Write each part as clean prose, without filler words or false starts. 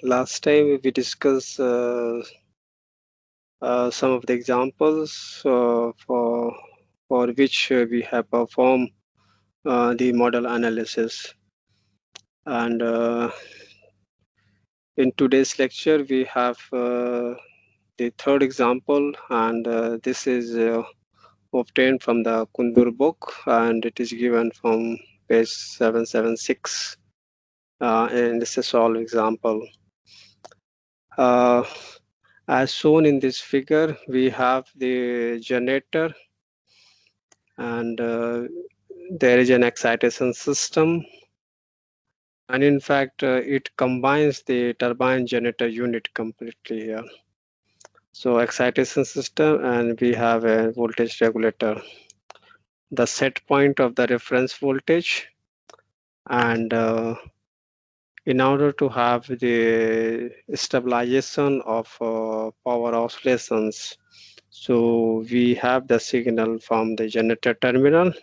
Last time we discussed some of the examples for which we have performed the model analysis. And in today's lecture, we have the third example, and this is obtained from the Kundur book, and it is given from page 776. And this is a solved example. Uh, as shown in this figure, we have the generator, and there is an excitation system, and in fact it combines the turbine generator unit completely here. So excitation system, and we have a voltage regulator, the set point of the reference voltage, and in order to have the stabilization of power oscillations, so we have the signal from the generator terminal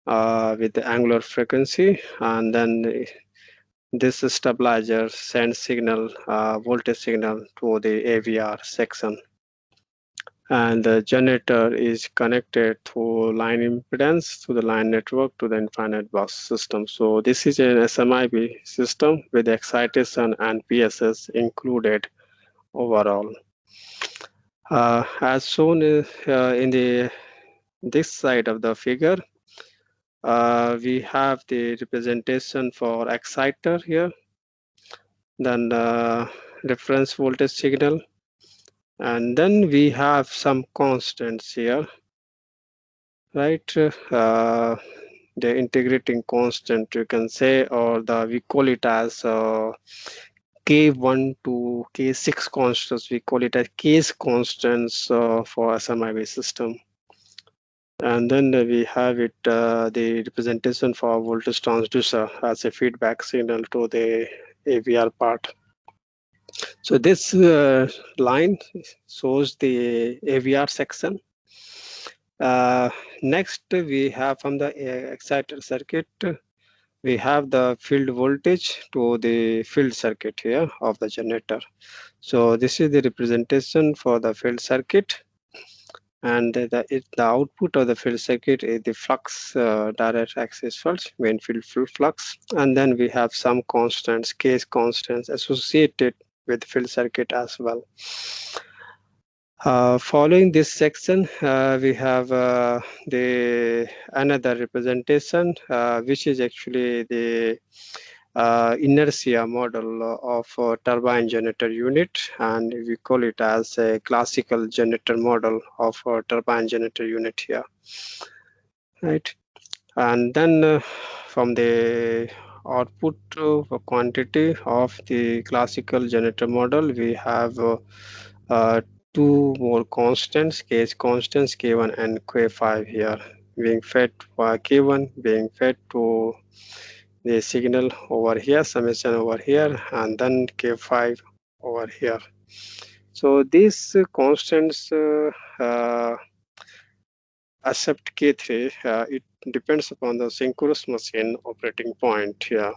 with the angular frequency, and then this stabilizer sends signal, voltage signal to the AVR section, and the generator is connected through line impedance to the line network to the infinite bus system. So this is an SMIB system with excitation and PSS included overall. As shown in the this side of the figure, we have the representation for exciter here, then the reference voltage signal, and then we have some constants here, right? The integrating constant, you can say, or we call it as K1 to K6 constants. We call it as case constants for SMIB system. And then we have it the representation for voltage transducer as a feedback signal to the AVR part. So this line shows the AVR section. Next, we have from the exciter circuit, we have the field voltage to the field circuit here of the generator. So this is the representation for the field circuit, and the output of the field circuit is the flux, direct axis flux, main field flux, and then we have some constants, case constants associated with field circuit as well. Following this section, we have the another representation, which is actually the inertia model of a turbine generator unit, and we call it as a classical generator model of a turbine generator unit here, right? And then from the output quantity of the classical generator model, we have two more constants, case constants, K1 and K5 here, being fed by K1 being fed to the signal over here, summation over here, and then K5 over here. So these constants accept K3, it depends upon the synchronous machine operating point here.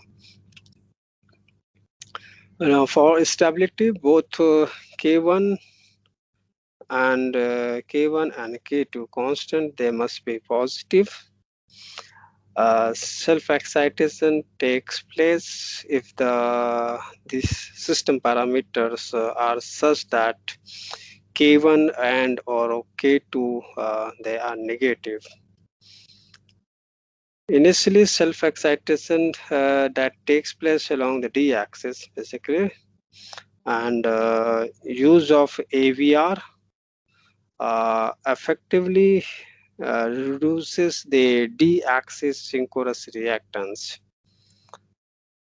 Now for stability, both K1 and K1 and K2 constant, they must be positive. Self-excitation takes place if these system parameters are such that K1 and or K2 they are negative. Initially, self-excitation that takes place along the d-axis basically, and use of AVR effectively reduces the d-axis synchronous reactance,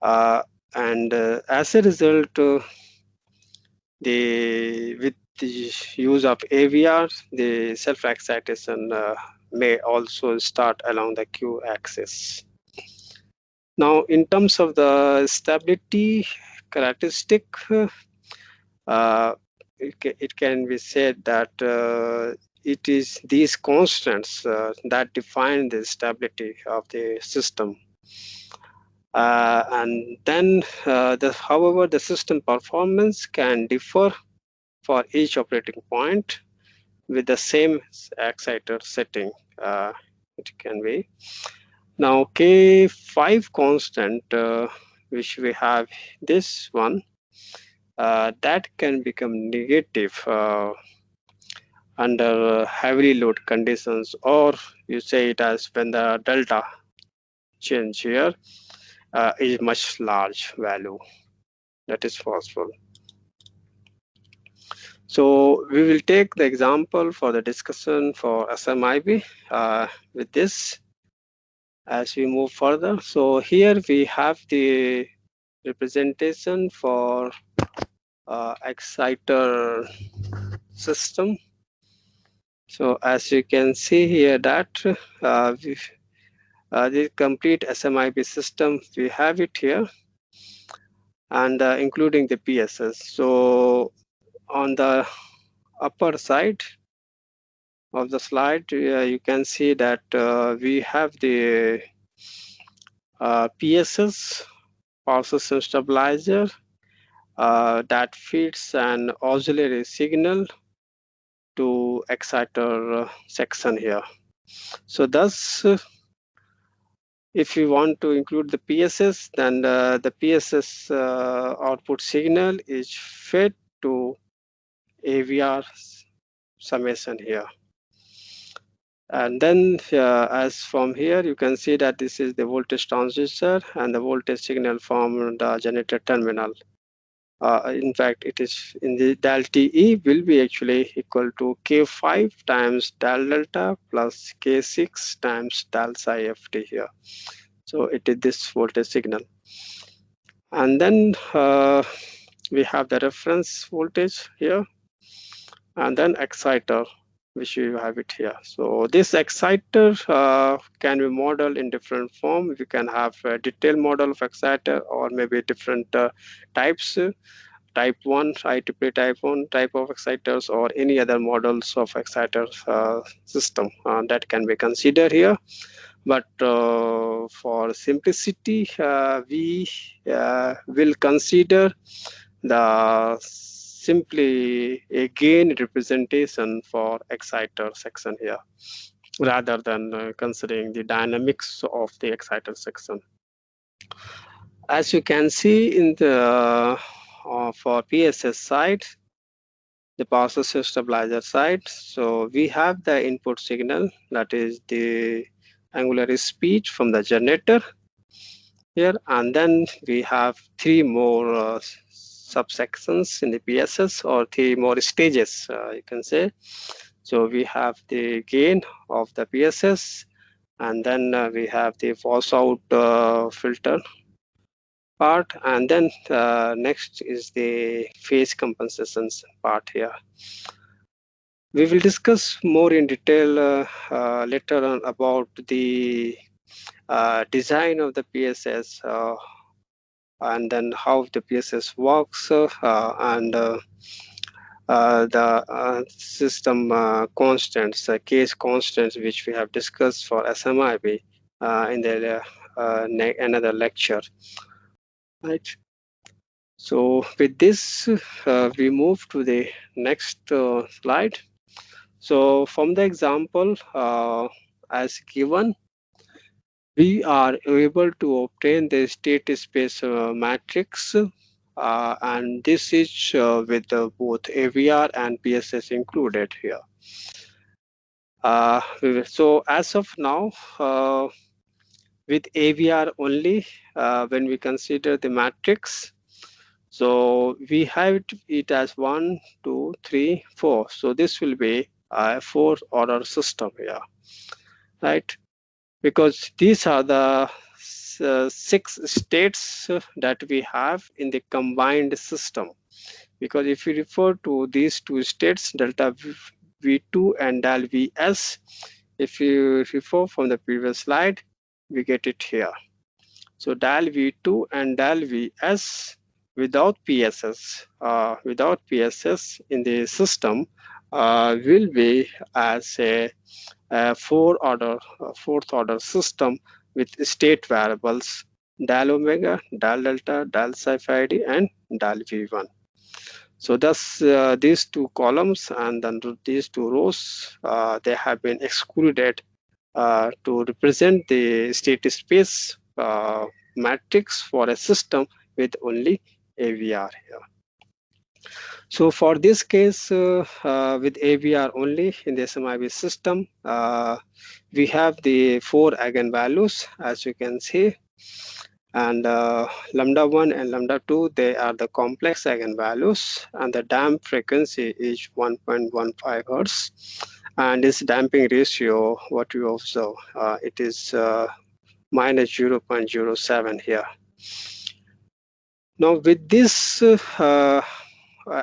and as a result, with the use of AVR, the self-excitation may also start along the q-axis. Now, in terms of the stability characteristic, it can be said that it is these constants that define the stability of the system. And then, however, the system performance can differ for each operating point with the same exciter setting. Uh, it can be. Now, K5 constant, which we have this one, that can become negative under heavily load conditions, or you say it as when the delta change here is much large value. That is possible. So we will take the example for the discussion for SMIB with this as we move further. So here we have the representation for exciter system. So as you can see here that the complete SMIB system, we have it here, and including the PSS. So on the upper side of the slide, you can see that we have the PSS, power system stabilizer, that feeds an auxiliary signal to exciter section here. So thus, if you want to include the PSS, then the PSS output signal is fed to AVR summation here. And then as from here, you can see that this is the voltage transistor and the voltage signal from the generator terminal. In fact, it is in the del TE will be actually equal to K5 times del delta plus K6 times del psi FT here. So it is this voltage signal. And then we have the reference voltage here, and then exciter, which you have it here. So this exciter can be modeled in different form. We can have a detailed model of exciter, or maybe different types, type 1, IEEE type 1 type of exciters, or any other models of exciter system that can be considered here. But for simplicity, we will consider the simply a gain representation for exciter section here, rather than considering the dynamics of the exciter section. As you can see in the for PSS side, the power system stabilizer side, so we have the input signal, that is the angular speed from the generator here, and then we have three more subsections in the PSS, or three more stages, you can say. So we have the gain of the PSS, and then we have the force out filter part, and then next is the phase compensations part here. We will discuss more in detail later on about the design of the PSS, and then how the PSS works, and the system constants, case constants, which we have discussed for SMIB in the another lecture. Right. So with this, we move to the next slide. So from the example as given, we are able to obtain the state space matrix, and this is with both AVR and PSS included here. So as of now, with AVR only, when we consider the matrix, so we have it as 1, 2, 3, 4. So this will be a 4-order system here, right? Because these are the 6 states that we have in the combined system. Because if you refer to these 2 states, delta V2 and del Vs, if you refer from the previous slide, we get it here. So del V2 and del Vs without PSS, in the system will be as a fourth order system with state variables del omega, del delta, del psi phi d, and del v1. So thus these two columns and then these two rows, they have been excluded to represent the state space matrix for a system with only AVR here. So for this case, with AVR only in the SMIB system, we have the four eigenvalues, as you can see, and lambda 1 and lambda 2, they are the complex eigenvalues, and the damp frequency is 1.15 hertz, and this damping ratio, what you observe, it is minus 0.07 here. Now with this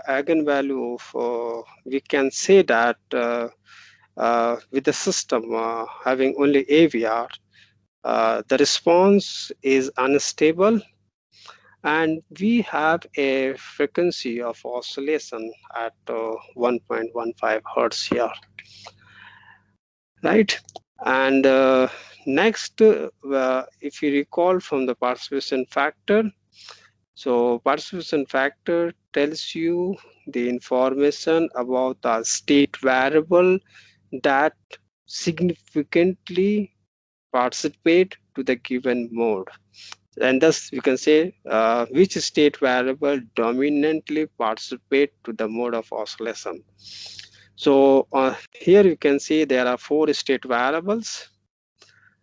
eigenvalue, we can say that with the system having only AVR, the response is unstable, and we have a frequency of oscillation at 1.15 hertz here, right? And next, if you recall from the participation factor, so participation factor tells you the information about the state variable that significantly participate to the given mode. And thus we can say which state variable dominantly participate to the mode of oscillation. So here you can see there are four state variables,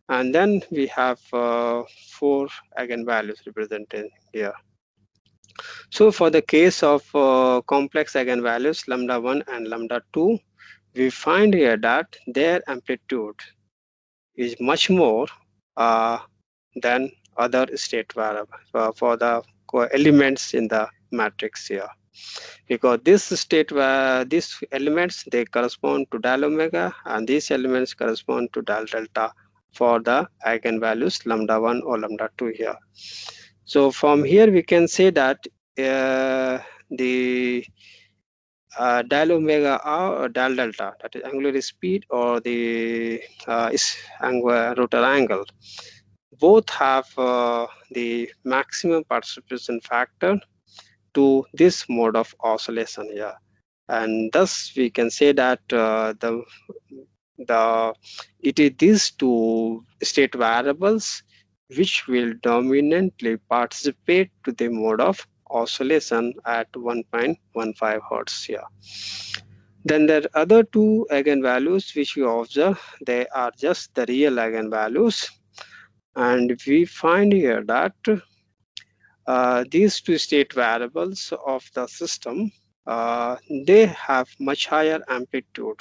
and then we have four eigenvalues represented here. So for the case of complex eigenvalues lambda 1 and lambda 2, we find here that their amplitude is much more than other state variable for the elements in the matrix here, because this these elements, they correspond to del omega, and these elements correspond to del delta for the eigenvalues lambda 1 or lambda 2 here. So from here we can say that the del omega or del delta, that is angular speed or the angular rotor angle, both have the maximum participation factor to this mode of oscillation here, and thus we can say that it is these two state variables which will dominantly participate to the mode of oscillation at 1.15 hertz here. Then there are other two eigenvalues which we observe. They are just the real eigenvalues, and we find here that these two state variables of the system, they have much higher amplitude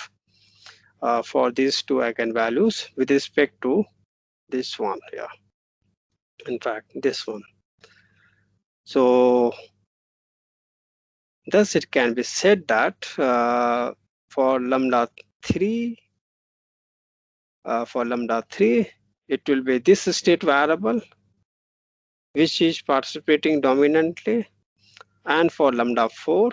for these two eigenvalues with respect to this one here. In fact, this one. So thus it can be said that for lambda 3, it will be this state variable which is participating dominantly, and for lambda 4,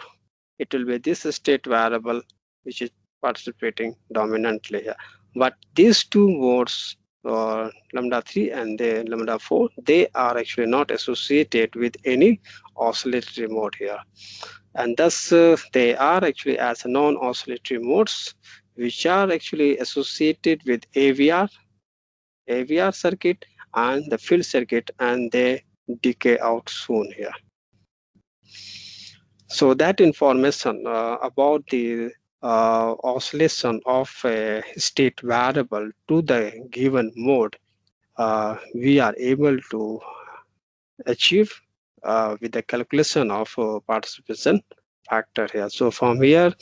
it will be this state variable which is participating dominantly here. But these two modes, lambda 3 and the lambda 4, they are actually not associated with any oscillatory mode here, and thus they are actually as non-oscillatory modes which are actually associated with AVR circuit and the field circuit, and they decay out soon here. So that information about the oscillation of a state variable to the given mode, we are able to achieve with the calculation of participation factor here. So from here,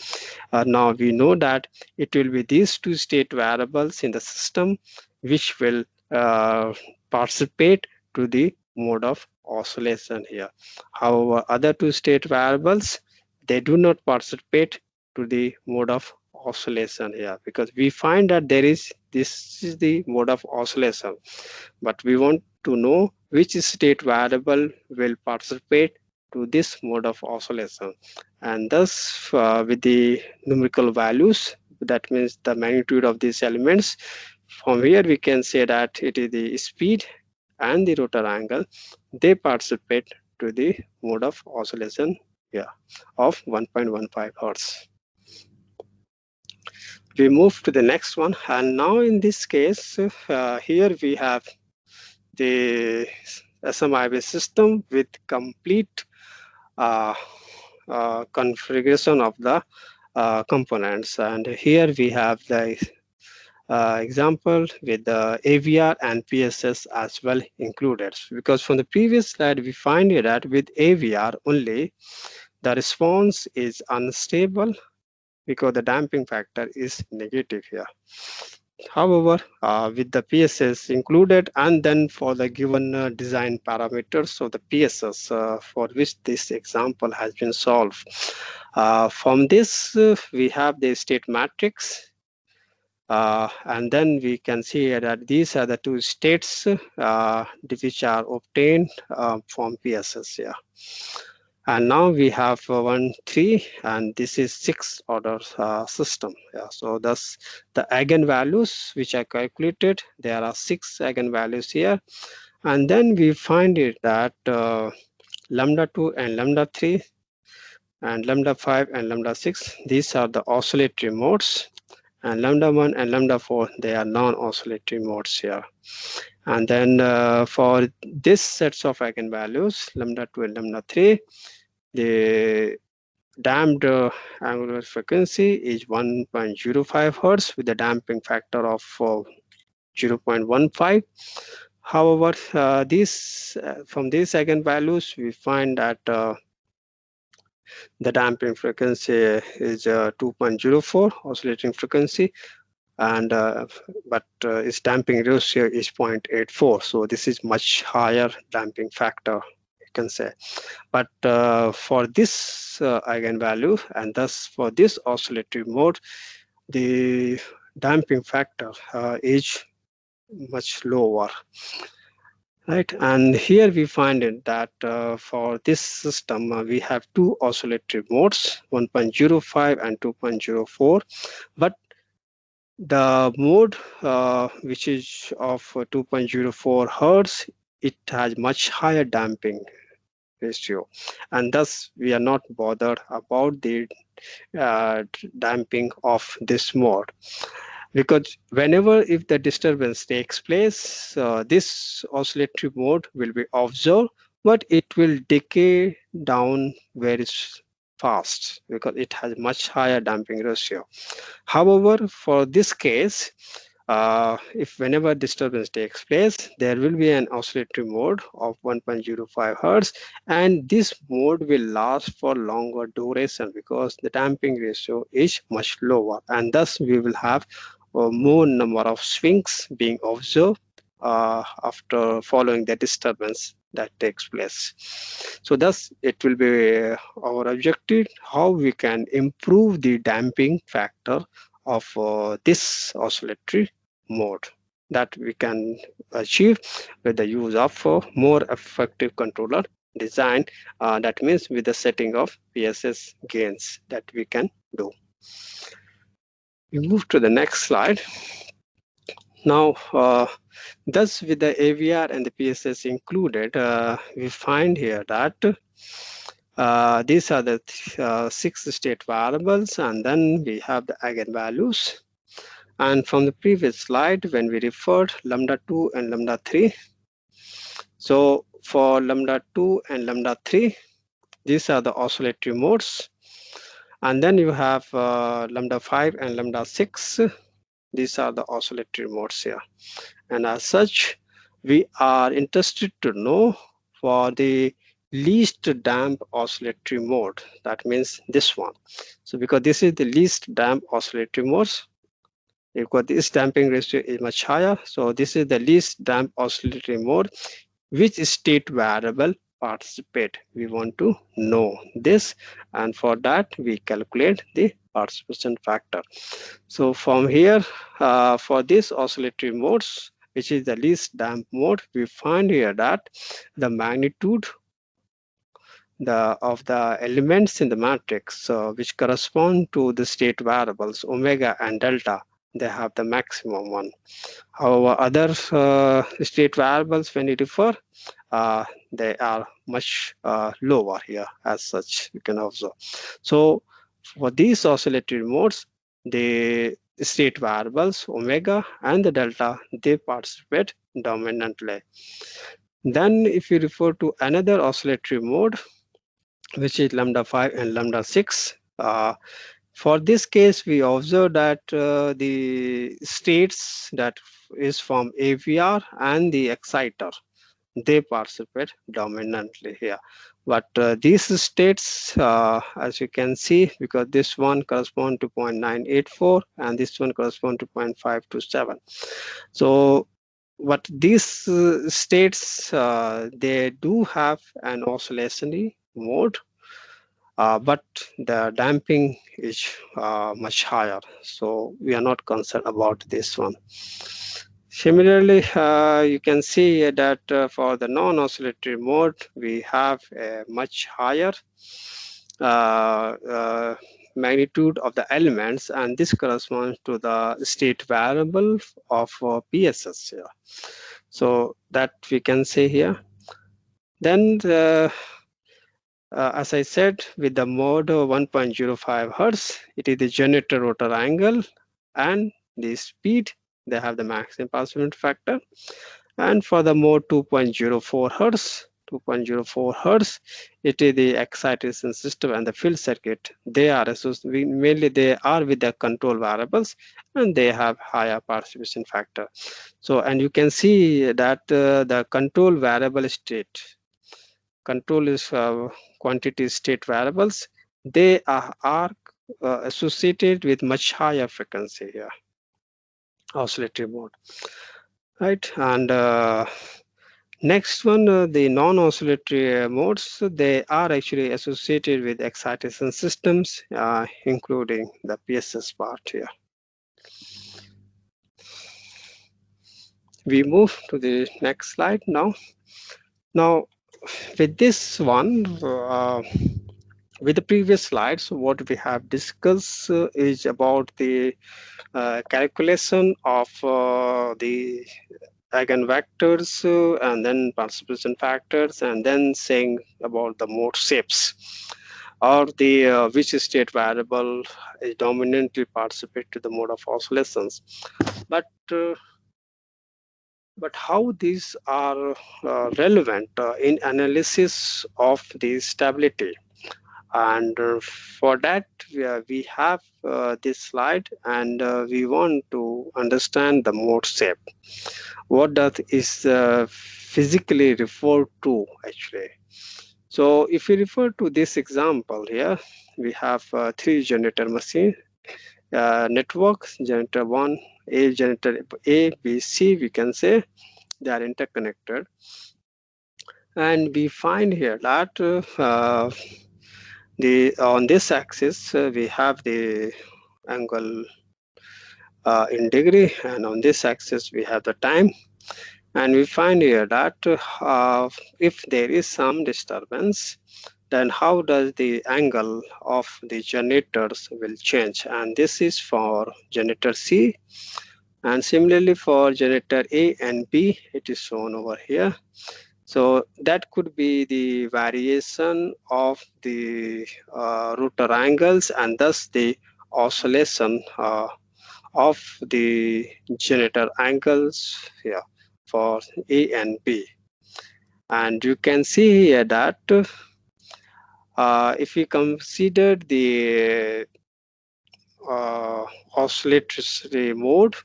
now we know that it will be these two state variables in the system which will participate to the mode of oscillation here. However, other two state variables, they do not participate to the mode of oscillation here, because we find that this is the mode of oscillation, but we want to know which state variable will participate to this mode of oscillation, and thus with the numerical values, that means the magnitude of these elements, from here we can say that it is the speed and the rotor angle, they participate to the mode of oscillation, yeah, of 1.15 hertz. We move to the next one, and now in this case, here we have the SMIB system with complete uh, configuration of the components, and here we have the example with the AVR and PSS as well included, because from the previous slide we find here that with AVR only the response is unstable because the damping factor is negative here. However, with the PSS included, and then for the given design parameters, so the PSS for which this example has been solved. From this, we have the state matrix, and then we can see that these are the two states which are obtained from PSS here. And now we have 1, 3, and this is 6 order system. Yeah. So thus the eigenvalues which are calculated, there are 6 eigenvalues here. And then we find it that lambda 2 and lambda 3 and lambda 5 and lambda 6, these are the oscillatory modes. And lambda 1 and lambda 4, they are non-oscillatory modes here. And then for this sets of eigenvalues, lambda 2 and lambda 3, the damped angular frequency is 1.05 hertz with a damping factor of 0.15. However, from these eigenvalues, we find that the damping frequency is 2.04 oscillating frequency, and but its damping ratio is 0.84. So this is much higher damping factor, you can say. But for this eigenvalue, and thus for this oscillatory mode, the damping factor is much lower, right? And here we find it that for this system, we have two oscillatory modes, 1.05 and 2.04. But the mode which is of 2.04 hertz, it has much higher damping ratio, and thus we are not bothered about the damping of this mode, because whenever if the disturbance takes place, this oscillatory mode will be observed, but it will decay down very fast because it has much higher damping ratio. However, for this case, if whenever disturbance takes place, there will be an oscillatory mode of 1.05 hertz, and this mode will last for longer duration because the damping ratio is much lower, and thus we will have a more number of swings being observed after following the disturbance that takes place. So thus it will be our objective how we can improve the damping factor of this oscillatory mode, that we can achieve with the use of more effective controller design, that means with the setting of PSS gains that we can do. We move to the next slide. Now, thus with the AVR and the PSS included, we find here that these are the 6 state variables, and then we have the eigenvalues. And from the previous slide, when we referred lambda 2 and lambda 3, so for lambda 2 and lambda 3, these are the oscillatory modes. And then you have lambda 5 and lambda 6, these are the oscillatory modes here. And as such, we are interested to know for the least damp oscillatory mode, that means this one. So because this is the least damp oscillatory mode, because this damping ratio is much higher, so this is the least damp oscillatory mode. Which state variable participate? We want to know this, and for that we calculate the participation factor. So from here, for this oscillatory modes, which is the least damp mode, we find here that the magnitude of the elements in the matrix, which correspond to the state variables omega and delta, they have the maximum one. However, other state variables, when you refer, they are much lower here as such, you can observe. So for these oscillatory modes, the state variables omega and the delta, they participate dominantly. Then if you refer to another oscillatory mode, which is lambda 5 and lambda 6, for this case, we observe that the states that is from AVR and the exciter, they participate dominantly here. But these states, as you can see, because this one corresponds to 0.984 and this one corresponds to 0.527. So, but these states, they do have an oscillatory mode, but the damping is much higher, so we are not concerned about this one. Similarly, you can see that for the non-oscillatory mode, we have a much higher magnitude of the elements, and this corresponds to the state variable of PSS here. So that we can say here. Then as I said, with the mode 1.05 hertz, it is the generator rotor angle and the speed. They have the maximum passivity factor. And for the mode 2.04 hertz, 2.04 hertz, it is the excitation system and the field circuit. They are mainly they are with the control variables, and they have higher participation factor. So, and you can see that the control variable state, control is quantity state variables, they are associated with much higher frequency here, oscillatory mode, right? And next one, the non-oscillatory modes, they are actually associated with excitation systems, including the PSS part here. We move to the next slide now. Now, with this one, with the previous slides, what we have discussed is about the calculation of the eigenvectors and then participation factors, and then saying about the mode shapes or the which state variable is dominantly participate to the mode of oscillations. But how these are relevant in analysis of the stability, and for that we have this slide, and we want to understand the mode shape. What that is physically referred to actually. So if we refer to this example here, we have three generator machine networks, generator 1, A, generator A, B, C, we can say they are interconnected. And we find here that on this axis we have the angle in degree, and on this axis we have the time. And we find here that if there is some disturbance, then how does the angle of the generators will change. And this is for generator C, and similarly for generator A and B, it is shown over here. So that could be the variation of the rotor angles, and thus the oscillation of the generator angles here for A and B. And you can see here that if we consider the oscillatory mode,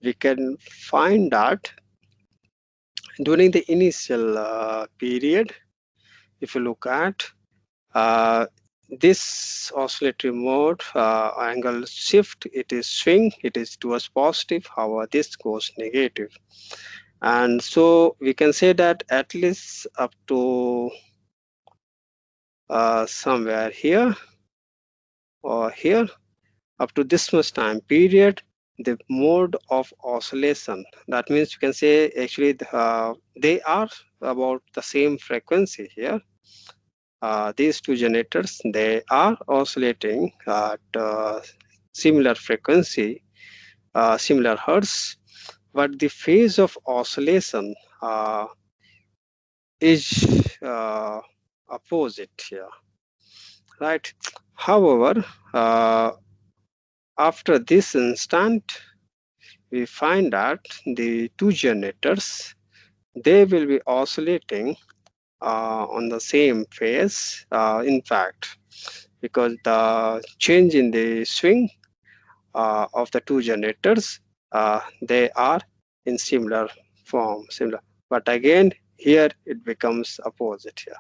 we can find that during the initial period, if you look at this oscillatory mode angle shift, it is swing, it is towards positive, however this goes negative. And so we can say that at least up to somewhere here or here, up to this much time period, the mode of oscillation, that means you can say actually they are about the same frequency here. These two generators, they are oscillating at similar frequency, similar hertz, but the phase of oscillation is opposite here, right? However, after this instant, we find that the two generators, they will be oscillating on the same phase. In fact, because the change in the swing of the two generators, they are in similar form, similar. But again, here it becomes opposite here.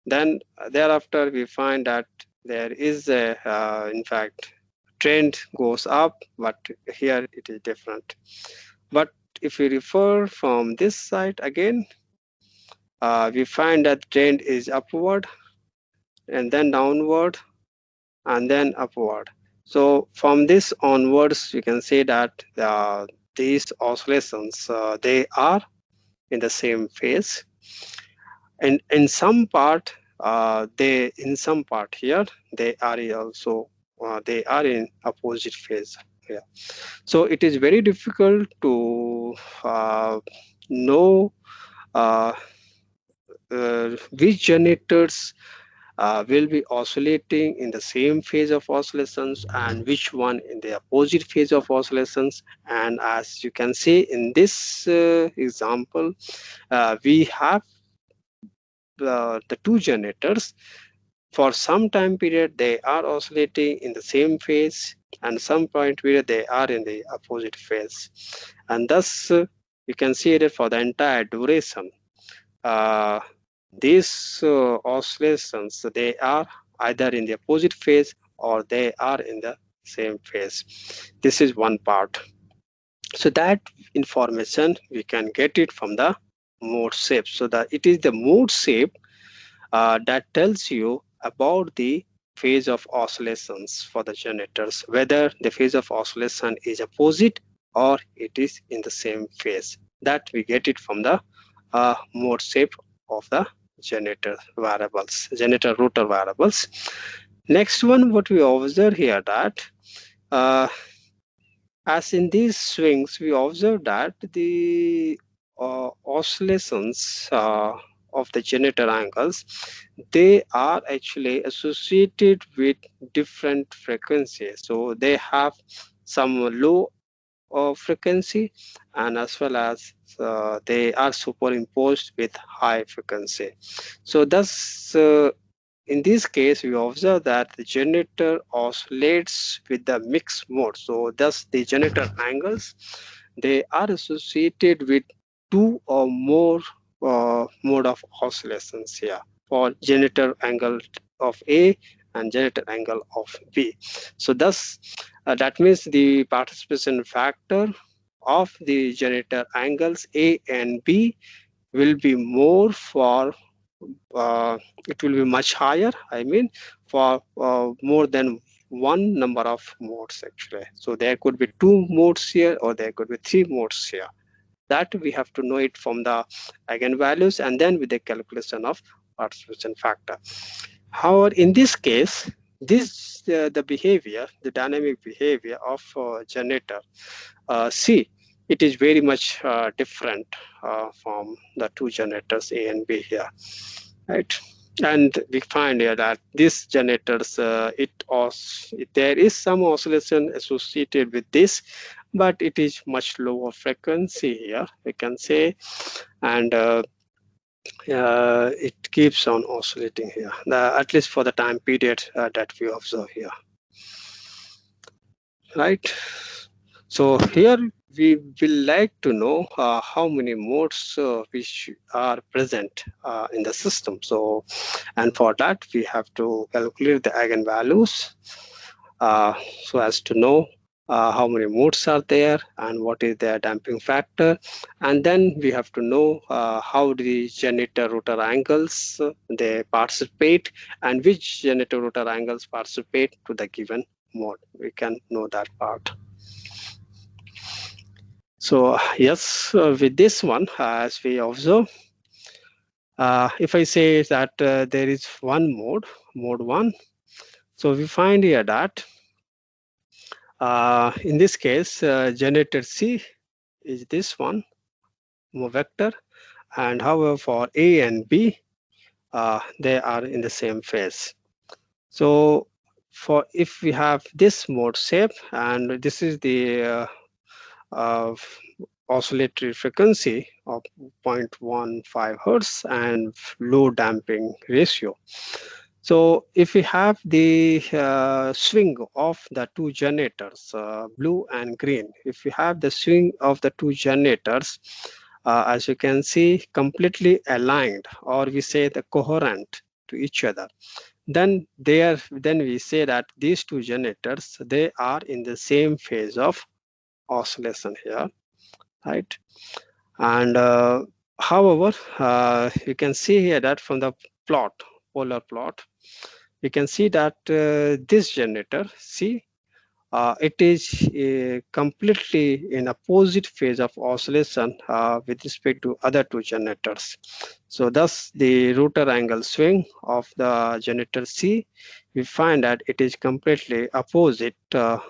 Then thereafter, we find that there is a, in fact, trend goes up, but here it is different. But if we refer from this side again, we find that trend is upward and then downward and then upward. So from this onwards, you can say that these oscillations, they are in the same phase, and in some part, in some part here, they are also they are in opposite phase here. So it is very difficult to know uh, which generators will be oscillating in the same phase of oscillations and which one in the opposite phase of oscillations. And as you can see in this example, we have the two generators. For some time period they are oscillating in the same phase, and some point period they are in the opposite phase, and thus you can see that for the entire duration, uh, these oscillations, they are either in the opposite phase or they are in the same phase. This is one part. So that information we can get it from the mode shape. So that it is the mode shape that tells you about the phase of oscillations for the generators, whether the phase of oscillation is opposite or it is in the same phase. That we get it from the mode shape of the generator variables, generator rotor variables. Next one, what we observe here that uh, as in these swings, we observe that the oscillations of the generator angles, they are actually associated with different frequencies. So they have some low frequency, and as well as they are superimposed with high frequency. So thus in this case, we observe that the generator oscillates with the mixed mode. So thus the generator angles, they are associated with two or more mode of oscillations here, for generator angle of A and generator angle of B. So thus that means the participation factor of the generator angles A and B will be more for uh, it will be much higher, I mean, for more than one number of modes actually. So there could be two modes here or there could be three modes here. That we have to know it from the eigenvalues and then with the calculation of participation factor. However, in this case, this the behavior, the dynamic behavior of generator, C, it is very much different from the two generators A and B here, right? And we find here that these generators, there is some oscillation associated with this, but it is much lower frequency here, we can say, and it keeps on oscillating here, at least for the time period that we observe here, right? So here we will like to know how many modes which are present in the system. So, and for that we have to calculate the eigenvalues uh, so as to know how many modes are there and what is their damping factor, and then we have to know how the generator rotor angles they participate and which generator rotor angles participate to the given mode. We can know that part. So yes, with this one, as we observe, if I say that there is one mode, mode one, so we find here that In this case, generator C is this one vector, and however for A and B, they are in the same phase. So for if we have this mode shape, and this is the uh, oscillatory frequency of 0.15 hertz and low damping ratio. So if we have the swing of the two generators, blue and green, if we have the swing of the two generators, as you can see, completely aligned, or we say the coherent to each other, then we say that these two generators, they are in the same phase of oscillation here, right? And however, you can see here that from the plot, polar plot, you can see that this generator, see, it is completely in opposite phase of oscillation with respect to other two generators. So thus the rotor angle swing of the generator C, we find that it is completely opposite to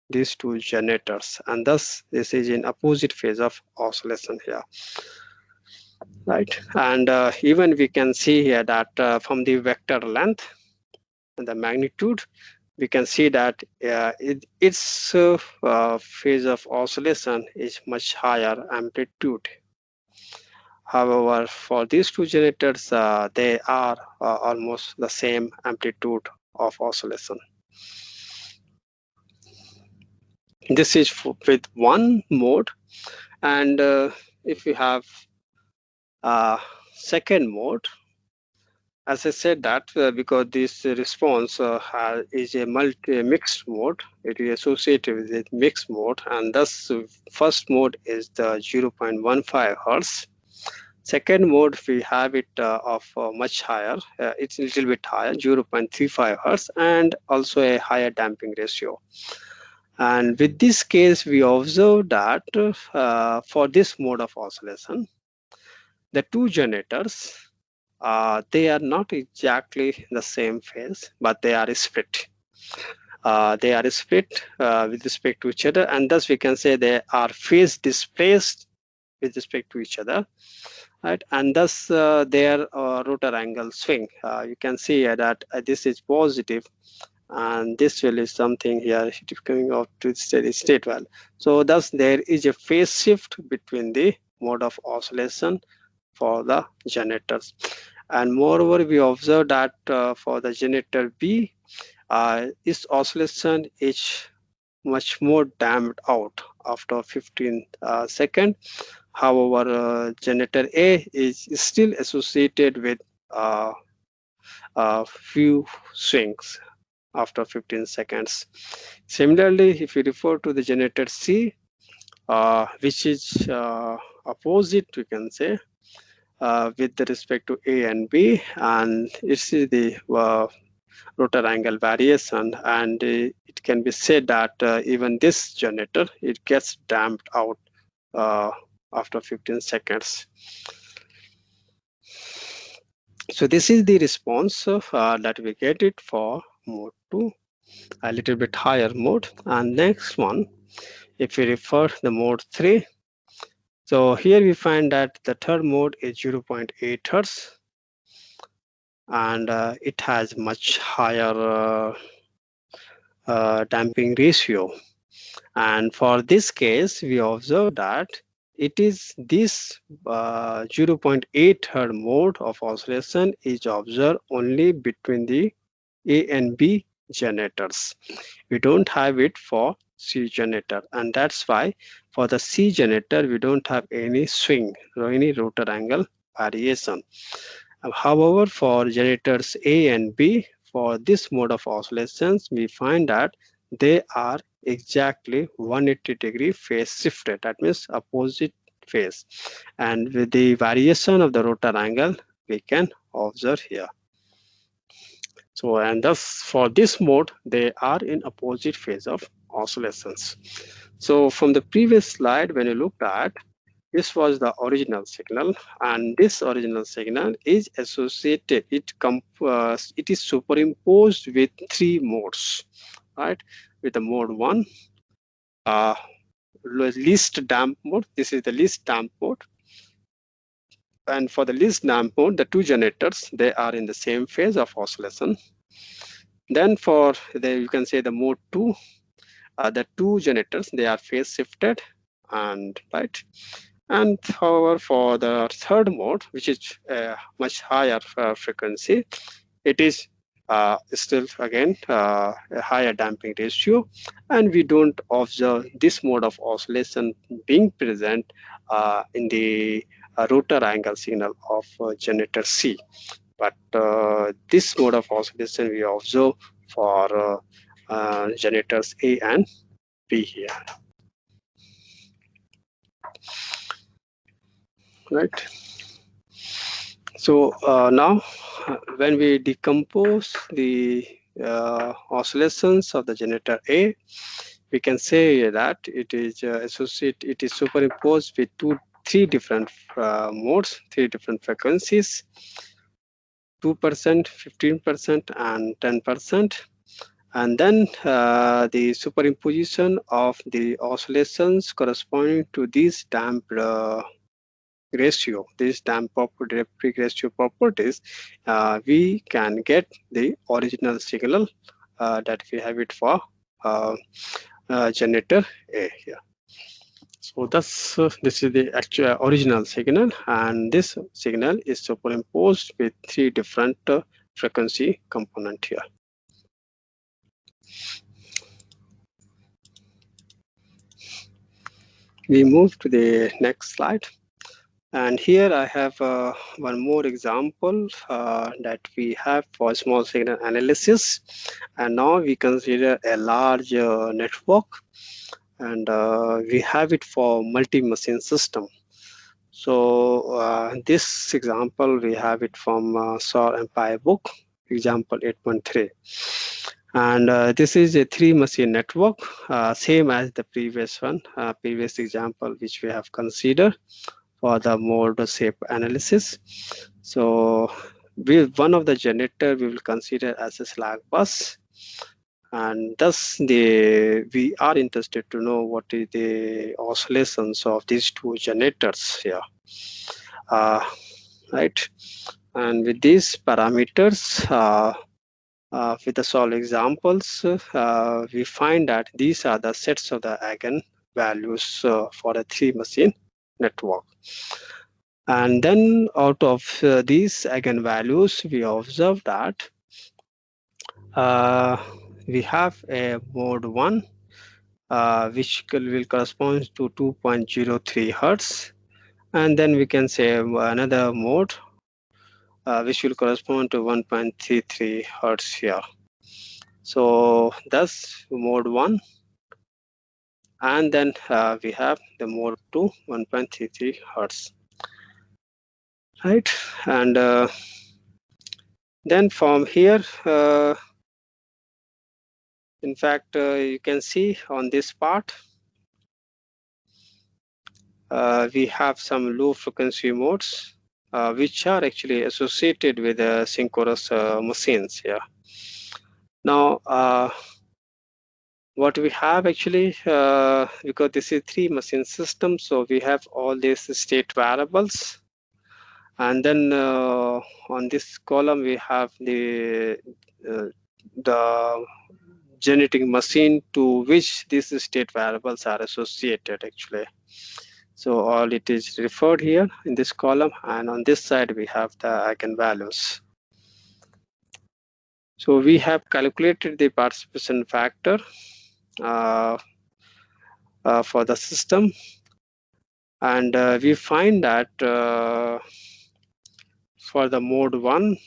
these two generators, and thus this is in opposite phase of oscillation here, right? And even we can see here that from the vector length and the magnitude, we can see that its phase of oscillation is much higher amplitude. However, for these two generators, they are almost the same amplitude of oscillation. This is with one mode, and if we have second mode, as I said that because this response is a mixed mode, it is associated with a mixed mode, and thus first mode is the 0.15 hertz. Second mode, we have it of much higher, it's a little bit higher, 0.35 hertz, and also a higher damping ratio. And with this case, we observe that for this mode of oscillation, the two generators, they are not exactly the same phase, but they are split. They are split with respect to each other, and thus we can say they are phase displaced with respect to each other, right? And thus their rotor angle swing. You can see that this is positive, and this value is something here, it is coming out to steady state value. So thus there is a phase shift between the mode of oscillation for the generators. And moreover, we observe that for the generator B, its oscillation is much more damped out after 15 seconds. However, generator A is still associated with few swings after 15 seconds. Similarly, if you refer to the generator C, which is opposite, we can say, with respect to A and B, and it's the rotor angle variation, and it can be said that even this generator, it gets damped out after 15 seconds. So this is the response that we get it for mode 2, a little bit higher mode. And next one, if we refer the mode 3, so here we find that the third mode is 0.8 hertz, and it has much higher damping ratio. And for this case, we observe that it is this 0.8 hertz mode of oscillation is observed only between the A and B generators. We don't have it for C generator, and that's why for the C generator we don't have any swing or any rotor angle variation. However, for generators A and B, for this mode of oscillations, we find that they are exactly 180-degree phase shifted, that means opposite phase. And with the variation of the rotor angle, we can observe here. So, and thus for this mode, they are in opposite phase of oscillations. So from the previous slide, when you looked at, this was the original signal, and this original signal is associated, it is superimposed with three modes, right? with the mode 1, least damp mode. This is the least damp mode. And for the least damp mode, the two generators, they are in the same phase of oscillation. Then for you can say the mode 2, the two generators, they are phase shifted, and right. And however, for the third mode, which is a much higher frequency, it is still again a higher damping ratio, and we don't observe this mode of oscillation being present in the rotor angle signal of generator C. But this mode of oscillation we observe for generators A and B here, right? So now, when we decompose the oscillations of the generator A, we can say that it is it is superimposed with three different modes, three different frequencies: 2%, 15%, and 10%. And then the superimposition of the oscillations corresponding to these damped ratio, these damp peak ratio properties, we can get the original signal that we have it for generator A here. So that's this is the actual original signal, and this signal is superimposed with three different frequency component here. We move to the next slide. And here I have one more example that we have for small signal analysis. And now we consider a large network, and we have it for multi-machine system. So this example, we have it from SOR Empire book, example 8.3. And this is a 3-machine network, same as the previous one, previous example which we have considered for the mode shape analysis. So one of the generator we will consider as a slack bus, and thus we are interested to know what is the oscillations of these two generators here, right? And with these parameters, with the solved examples, we find that these are the sets of the eigen values for a 3-machine network. And then out of these eigenvalues, we observe that we have a mode 1, which will correspond to 2.03 hertz. And then we can say another mode, which will correspond to 1.33 hertz here. So that's mode 1. And then we have the mode 2, 1.33 hertz. Right, and then from here, in fact, you can see on this part, we have some low frequency modes, which are actually associated with synchronous machines here. Now, what we have actually, because this is 3-machine system, so we have all these state variables. And then on this column, we have the generating machine to which these state variables are associated actually. So all it is referred here in this column, and on this side we have the eigenvalues. So we have calculated the participation factor for the system, and we find that for the mode 1,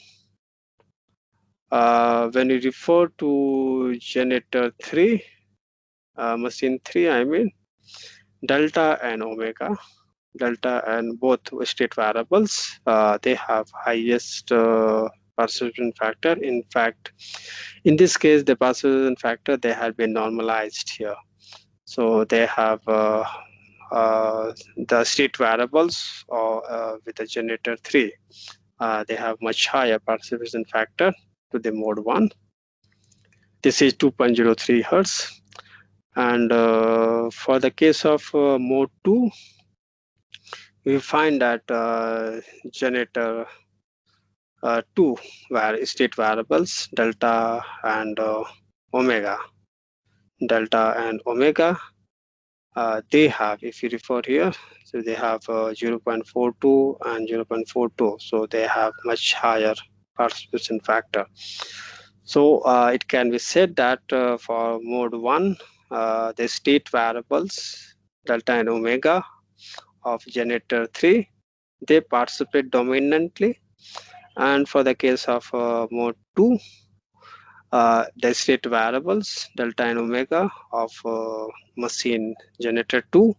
when we refer to generator 3, machine 3, I mean, delta and omega, delta and both state variables, they have highest participation factor. In fact, in this case, the participation factor, they have been normalized here. So they have the state variables with the generator 3, they have much higher participation factor to the mode 1. This is 2.03 hertz. And for the case of mode 2, we find that generator 2 state variables delta and omega. Delta and omega, they have, if you refer here, so they have 0.42 and 0.42. So they have much higher participation factor. So it can be said that for mode 1, the state variables delta and omega of generator 3, they participate dominantly. And for the case of mode 2, the state variables delta and omega of machine generator 2,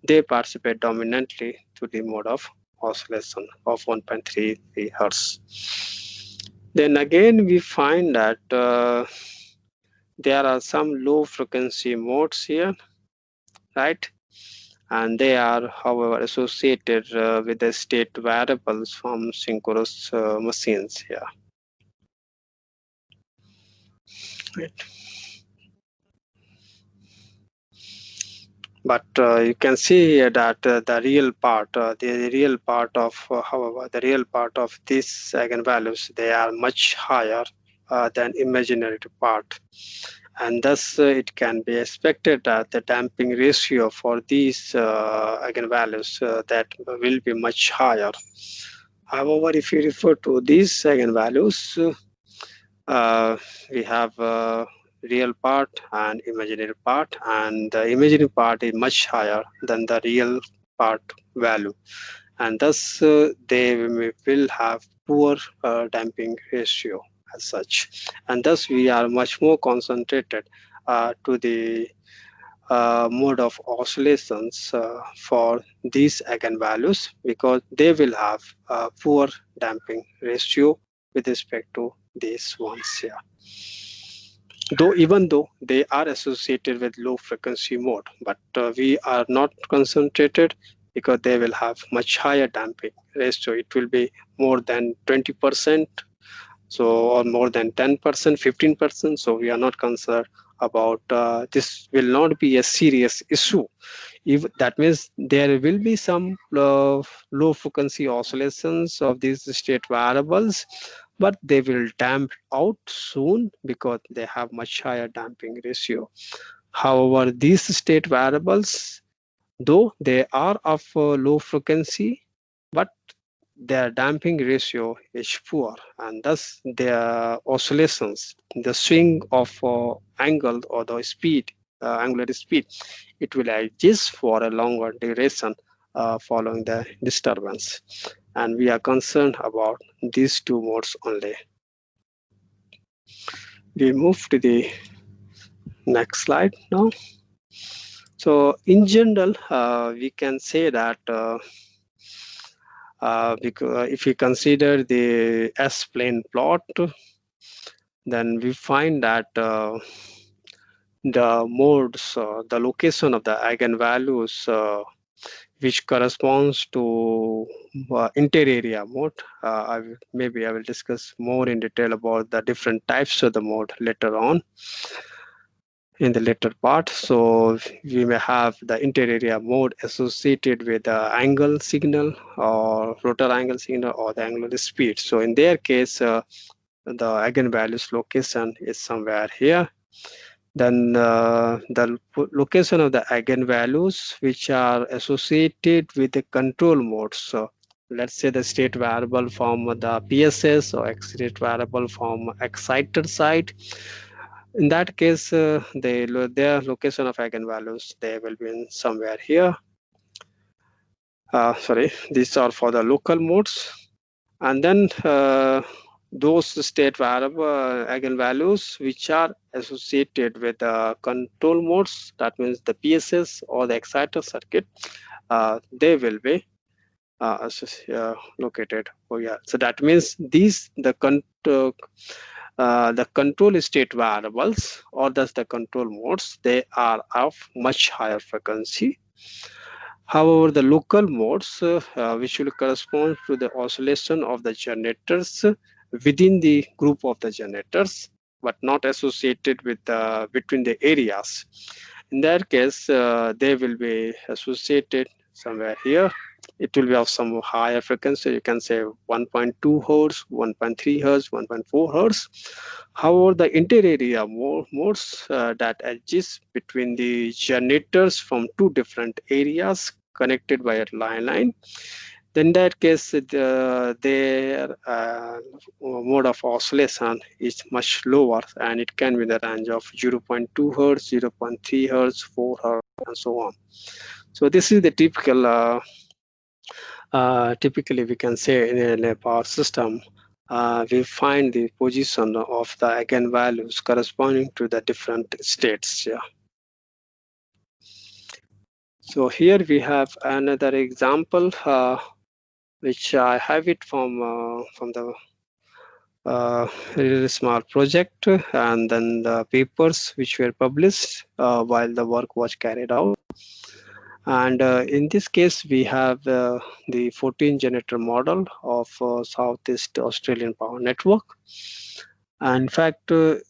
they participate dominantly to the mode of oscillation of 1.33 hertz. Then again we find that there are some low frequency modes here, right? And they are, however, associated with the state variables from synchronous machines here. Right. But you can see here that the real part of however, the real part of these eigenvalues, they are much higher than imaginary part. And thus it can be expected that the damping ratio for these eigenvalues that will be much higher. However, if you refer to these eigenvalues, we have real part and imaginary part, and the imaginary part is much higher than the real part value, and thus they will have poor damping ratio as such, and thus we are much more concentrated to the mode of oscillations for these eigenvalues, because they will have poor damping ratio with respect to these ones here. Though even though they are associated with low frequency mode, but we are not concentrated because they will have much higher damping ratio. It will be more than 20%, so or more than 10%, 15%. So we are not concerned about this. Will not be a serious issue. If that means there will be some low frequency oscillations of these state variables, but they will damp out soon because they have much higher damping ratio. However, these state variables, though they are of low frequency, but their damping ratio is poor, and thus their oscillations, the swing of angle or the speed, angular speed, it will exist for a longer duration following the disturbance. And we are concerned about these two modes only. We move to the next slide now. So in general, we can say that because if we consider the S-plane plot, then we find that the modes, the location of the eigenvalues, which corresponds to inter-area mode. Maybe I will discuss more in detail about the different types of the mode later on in the later part. So we may have the inter-area mode associated with the angle signal or rotor angle signal or the angular speed. So in their case, the eigenvalues location is somewhere here. Then the location of the eigenvalues which are associated with the control modes. So let's say the state variable from the PSS or state variable from exciter side. In that case, their location of eigenvalues, they will be in somewhere here. Sorry, these are for the local modes. And then those state variable eigenvalues which are associated with the control modes, that means the PSS or the exciter circuit, they will be located over here. So that means these the control state variables, or thus the control modes, they are of much higher frequency. However, the local modes, which will correspond to the oscillation of the generators within the group of the generators, but not associated with between the areas. In that case, they will be associated somewhere here. It will be of some higher frequency. You can say 1.2 hertz, 1.3 hertz, 1.4 hertz. However, the inter-area modes that exist between the generators from two different areas connected by a line, then in that case, their mode of oscillation is much lower, and it can be in the range of 0.2 hertz, 0.3 hertz, 4 hertz, and so on. So this is the typically we can say in a power system, we find the position of the eigenvalues corresponding to the different states. Yeah. So here we have another example, which I have it from the really small project, and then the papers which were published while the work was carried out. And in this case, we have the 14 generator model of Southeast Australian Power Network. And in fact, we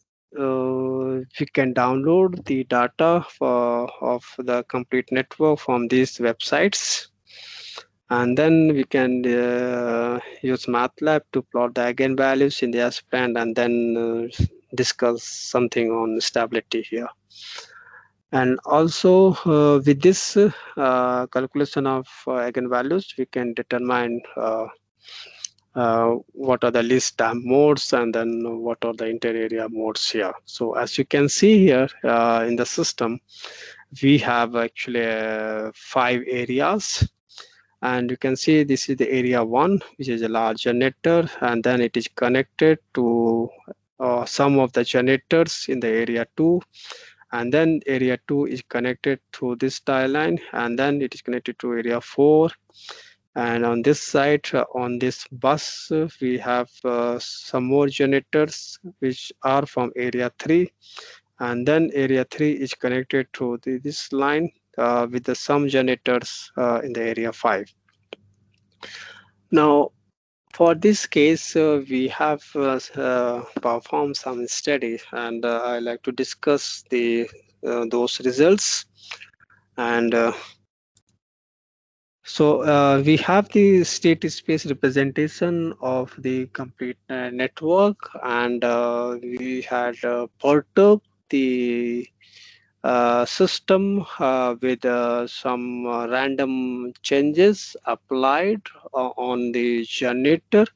can download the data of the complete network from these websites, and then we can use MATLAB to plot the eigenvalues in the S-band, and then discuss something on stability here. And also with this calculation of eigenvalues, we can determine what are the least damp modes, and then what are the inter-area modes here. So as you can see here in the system, we have actually 5 areas. And you can see this is the area 1, which is a large generator, and then it is connected to some of the generators in the area 2, and then area 2 is connected to this tie line, and then it is connected to area 4. And on this side, on this bus, we have some more generators which are from area 3, and then area 3 is connected to this line with the some generators in the area 5. Now, for this case, we have performed some study, and I like to discuss those results. And so we have the state space representation of the complete network, and we had perturbed the system with some random changes applied on the generator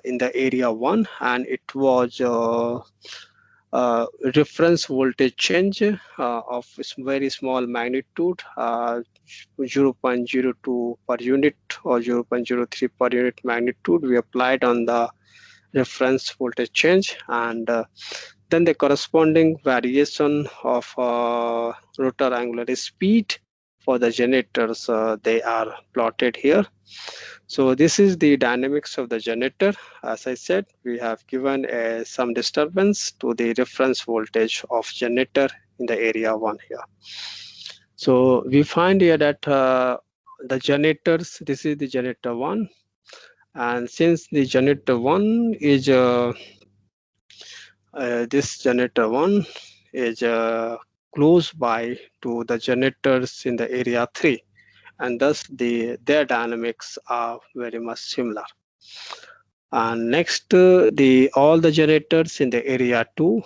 in the area 1, and it was reference voltage change of very small magnitude, 0.02 per unit or 0.03 per unit magnitude we applied on the reference voltage change, and then the corresponding variation of rotor angular speed for the generators, they are plotted here. So this is the dynamics of the generator. As I said, we have given some disturbance to the reference voltage of generator in the area 1 here. So we find here that the generators, this is the generator 1, and since the generator 1 is this generator 1 is close by to the generators in the area 3, and thus their dynamics are very much similar. And next, all the generators in the area 2,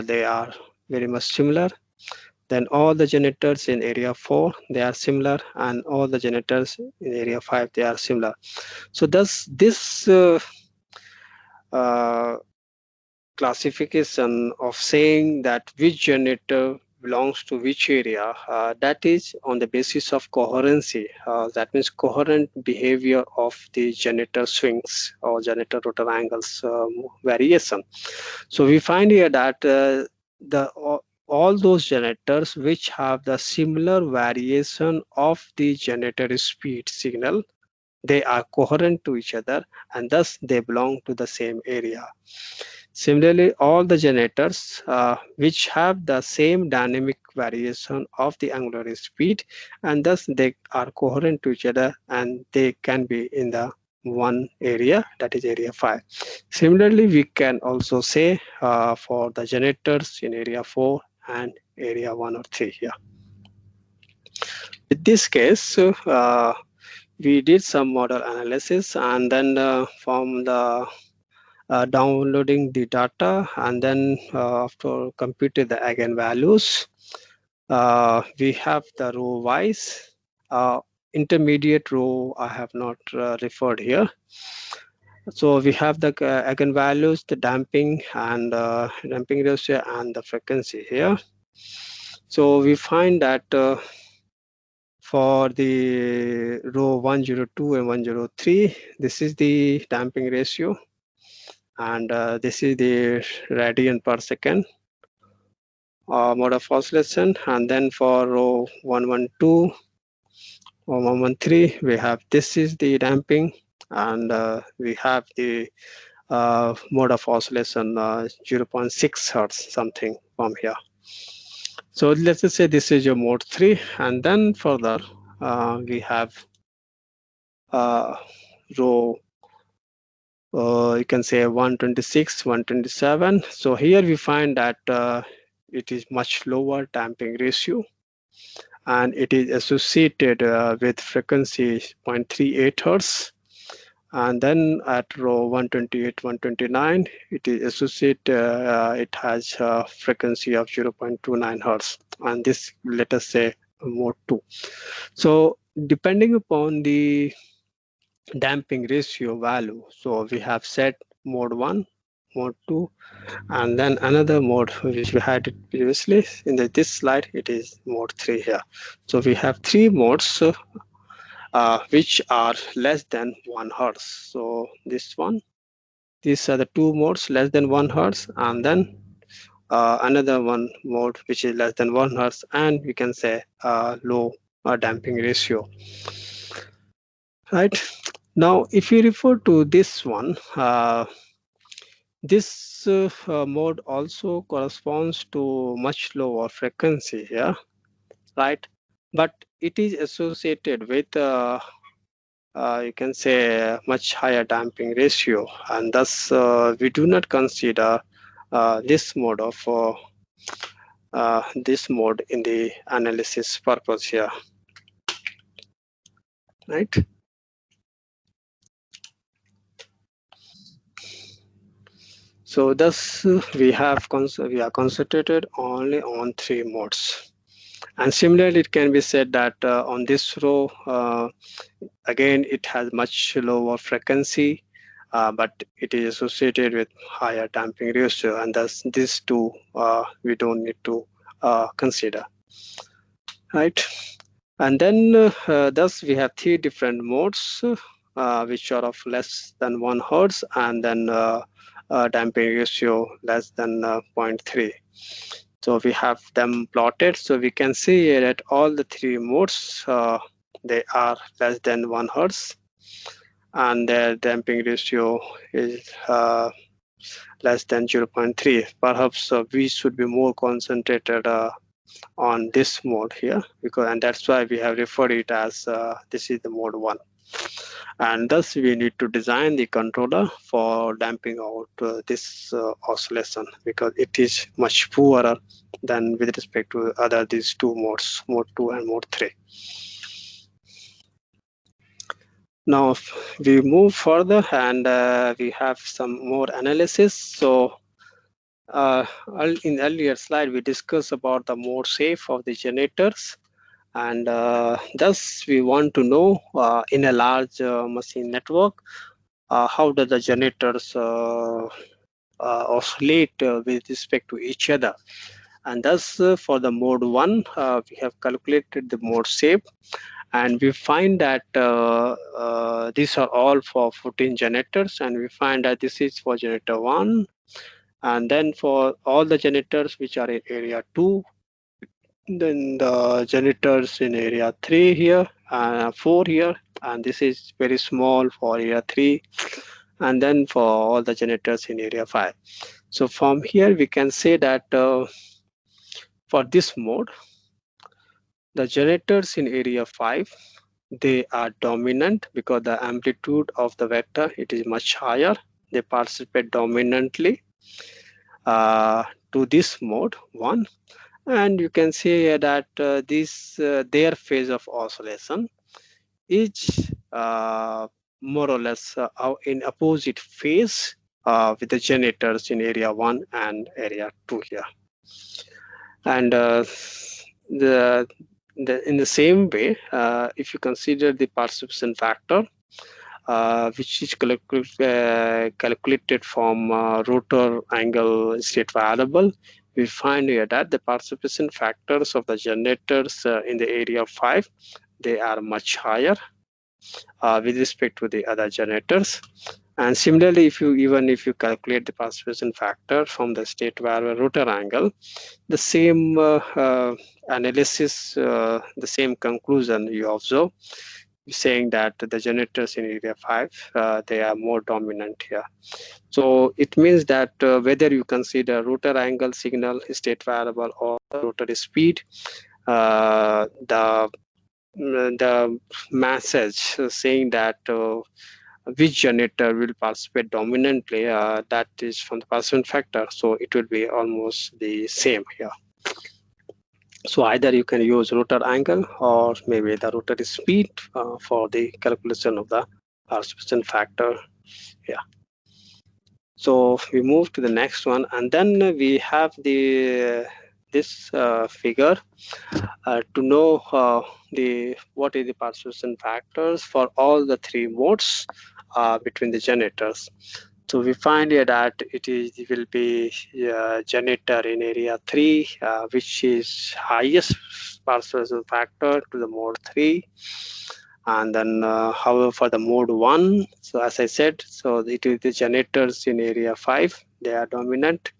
they are very much similar. Then all the generators in area 4, they are similar, and all the generators in area 5, they are similar. So thus this classification of saying that which generator belongs to which area, that is on the basis of coherency. That means coherent behavior of the generator swings or generator rotor angles variation. So we find here that all those generators which have the similar variation of the generator speed signal, they are coherent to each other, and thus they belong to the same area. Similarly, all the generators which have the same dynamic variation of the angular speed, and thus they are coherent to each other, and they can be in the one area, that is area 5. Similarly, we can also say for the generators in area 4 and area 1 or 3 here. In this case, we did some model analysis, and then from the downloading the data, and then after computing the eigenvalues, we have the row wise. Intermediate row I have not referred here. So we have the eigenvalues, the damping and damping ratio and the frequency here. So we find that for the row 102 and 103, this is the damping ratio, and this is the radian per second mode of oscillation. And then for row 112 or 113, we have this is the damping, and we have the mode of oscillation 0.6 hertz something from here. So let's just say this is your mode 3, and then further we have row you can say 126, 127. So here we find that it is much lower damping ratio, and it is associated with frequency 0.38 hertz. And then at row 128, 129, it is associated, it has a frequency of 0.29 hertz. And this, let us say, mode 2. So depending upon the damping ratio value, so we have set mode 1, mode 2, and then another mode which we had it previously in this slide, it is mode 3 here. So we have 3 modes which are less than 1 hertz. So this one, these are the 2 modes less than 1 hertz, and then another one mode which is less than 1 hertz, and we can say low damping ratio. Right now, if you refer to this one, this mode also corresponds to much lower frequency here, right? But it is associated with you can say much higher damping ratio, and thus we do not consider this mode of this mode in the analysis purpose here, right? So thus we are concentrated only on 3 modes. And similarly, it can be said that on this row, again, it has much lower frequency, but it is associated with higher damping ratio, and thus these two we don't need to consider, right? And then thus we have 3 different modes which are of less than 1 hertz, and then damping ratio less than 0.3. So we have them plotted. So we can see that all the 3 modes, they are less than 1 hertz, and their damping ratio is less than 0.3. Perhaps we should be more concentrated on this mode here, and that's why we have referred it as this is the mode 1. And thus we need to design the controller for damping out this oscillation, because it is much poorer than with respect to these 2 modes, mode 2 and mode 3. Now if we move further, and we have some more analysis. So in the earlier slide we discussed about the mode safe of the generators, and thus we want to know in a large machine network how do the generators oscillate with respect to each other. And thus for the mode 1 we have calculated the mode shape, and we find that these are all for 14 generators, and we find that this is for generator 1, and then for all the generators which are in area 2, then the generators in area 3 here, 4 here, and this is very small for area 3, and then for all the generators in area 5. So from here we can say that for this mode, the generators in area 5, they are dominant because the amplitude of the vector, it is much higher. They participate dominantly to this mode 1. And you can see here that their phase of oscillation is more or less in opposite phase with the generators in area 1 and area 2 here. And the, in the same way, if you consider the participation factor, which is calculated from rotor angle state variable, we find here that the participation factors of the generators in the area 5, they are much higher with respect to the other generators. And similarly, if you calculate the participation factor from the state variable rotor angle, the same analysis, the same conclusion you observe, saying that the generators in area 5, they are more dominant here. So it means that whether you consider rotor angle, signal, state variable, or the rotor speed, the message saying that which generator will participate dominantly, that is from the participation factor, so it will be almost the same here. So either you can use rotor angle or maybe the rotor speed for the calculation of the participation factor. Yeah. So we move to the next one, and then we have the this figure to know the what is the participation factors for all the three modes between the generators. So we find here that it will be generator in area 3, which is highest participation factor to the mode 3. And then however for the mode 1, so as I said, so it is the generators in area 5, they are dominant.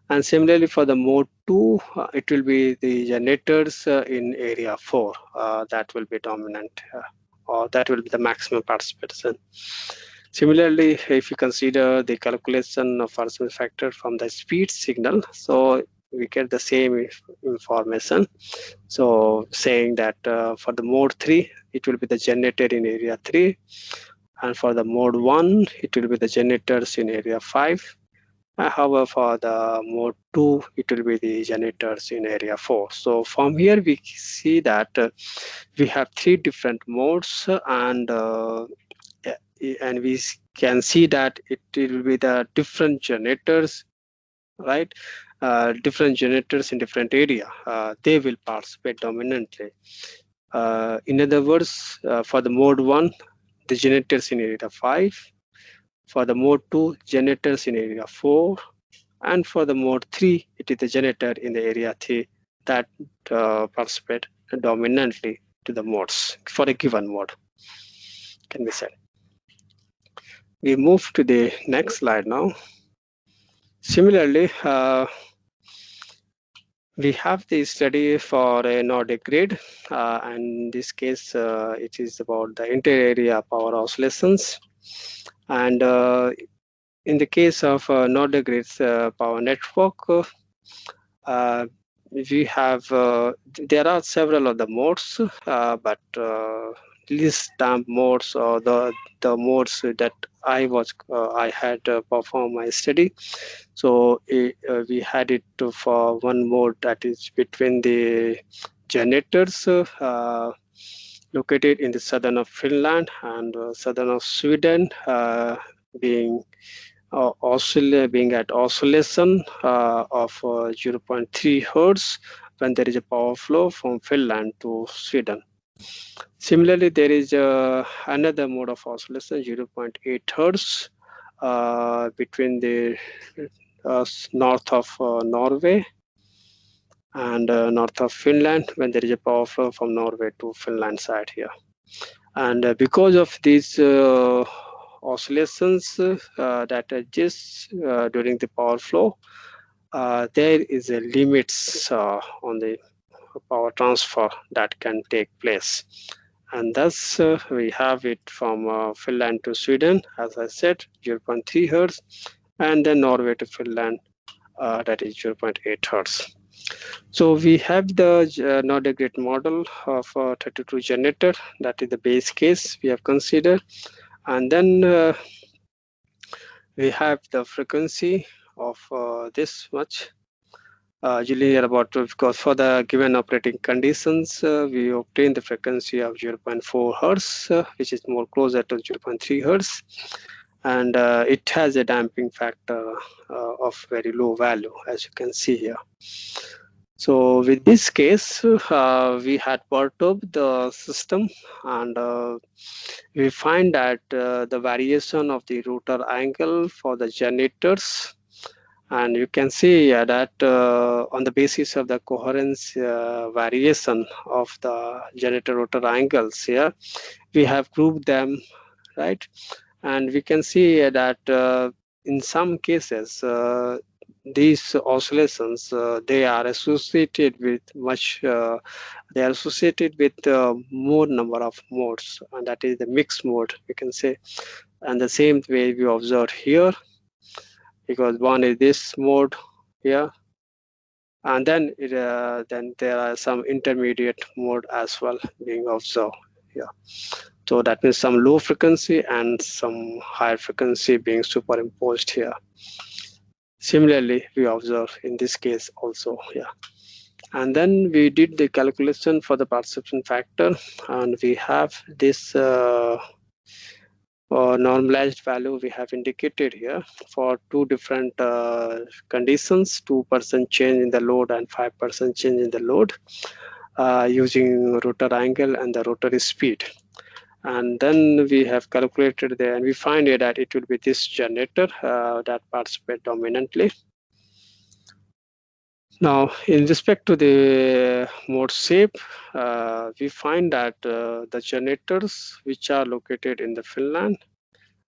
And similarly for the mode 2, it will be the generators in area 4 that will be dominant, or that will be the maximum participation. Similarly, if you consider the calculation of participation factor from the speed signal, so we get the same information. So saying that for the mode 3, it will be the generator in area 3, and for the mode 1, it will be the generators in area 5. However, for the mode 2, it will be the generators in area 4. So from here, we see that we have three different modes, and we can see that it will be the different generators, right? Different generators in different area, they will participate dominantly. In other words, for the mode 1, the generators in area 5. For the mode 2, generators in area 4. And for the mode 3, it is the generator in the area 3 that participate dominantly to the modes for a given mode, can be said. We move to the next slide now. Similarly, we have the study for a Nordic grid, and in this case, it is about the inter-area power oscillations. And in the case of Nordic grid's power network, we have there are several of the modes, but least damp modes, or the modes that I had performed my study. So we had it for one mode that is between the generators located in the southern of Finland and southern of Sweden, being being at oscillation of 0.3 hertz when there is a power flow from Finland to Sweden. Similarly, there is another mode of oscillation, 0.8 hertz, between the north of Norway and north of Finland when there is a power flow from Norway to Finland side here. And because of these oscillations that exist during the power flow, there is a limits on the power transfer that can take place. And thus we have it from Finland to Sweden, as I said, 0.3 hertz, and then Norway to Finland, that is 0.8 hertz. So we have the Nordic grid model of 32 generator, that is the base case we have considered. And then we have the frequency of this much, linear about because for the given operating conditions, we obtain the frequency of 0.4 hertz, which is more closer to 0.3 hertz, and it has a damping factor of very low value, as you can see here. So with this case, we had perturbed the system, and we find that the variation of the rotor angle for the generators, and you can see that on the basis of the coherence variation of the generator rotor angles here, we have grouped them, right? And we can see that in some cases these oscillations they are associated with they are associated with more number of modes, and that is the mixed mode, we can say. And the same way we observe here, because one is this mode here, and then there are some intermediate mode as well being observed here. So that means some low frequency and some higher frequency being superimposed here. Similarly, we observe in this case also here. And then we did the calculation for the perception factor, and we have this normalized value we have indicated here for two different conditions, 2% change in the load and 5% change in the load, using rotor angle and the rotary speed. And then we have calculated there, and we find it that it will be this generator that participates dominantly. Now, in respect to the mode shape, we find that the generators which are located in the Finland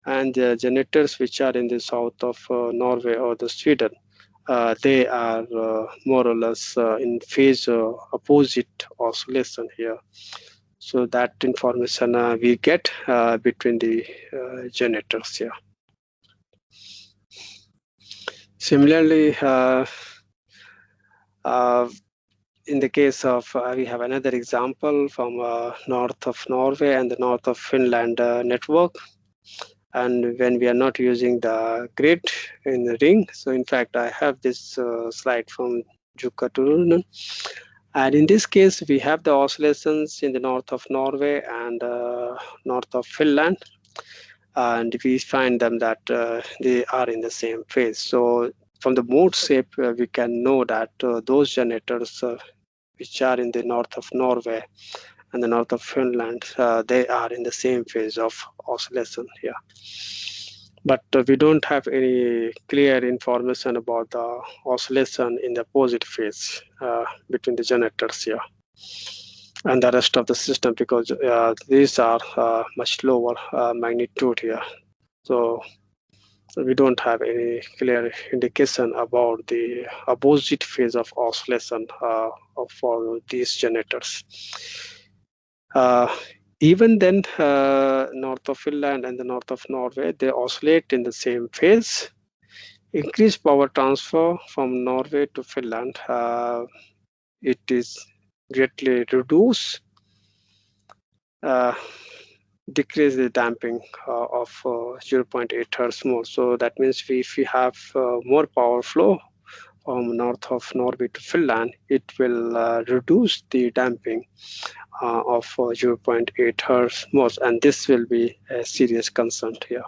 and the generators which are in the south of Norway or the Sweden, they are more or less in phase opposite oscillation here. So that information we get between the generators here. Similarly, in the case of, we have another example from north of Norway and the north of Finland network. And when we are not using the grid in the ring, so in fact, I have this slide from Jukka Turunen. And in this case, we have the oscillations in the north of Norway and north of Finland. And we find them that they are in the same phase. So from the mode shape, we can know that those generators which are in the north of Norway and the north of Finland, they are in the same phase of oscillation here. But we don't have any clear information about the oscillation in the opposite phase between the generators here and the rest of the system, because these are much lower magnitude here. So we don't have any clear indication about the opposite phase of oscillation for these generators. Even then, north of Finland and the north of Norway, they oscillate in the same phase. Increased power transfer from Norway to Finland, it is greatly reduced, decrease the damping of 0.8 hertz more. So that means if we have more power flow from north of Norway to Finland, it will reduce the damping of 0.8 hertz more, and this will be a serious concern here.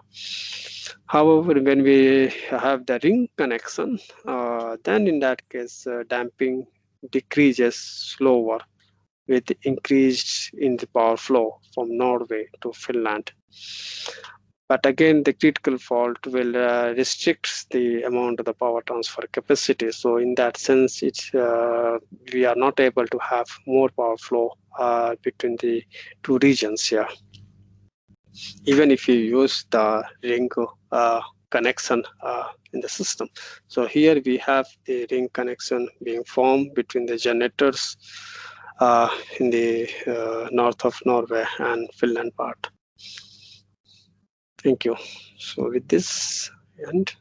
However, when we have the ring connection, then in that case, damping decreases slower with increase in the power flow from Norway to Finland. But again, the critical fault will restrict the amount of the power transfer capacity. So in that sense, we are not able to have more power flow between the two regions here, even if you use the ring connection in the system. So here we have the ring connection being formed between the generators in the north of Norway and Finland part. Thank you. So with this end.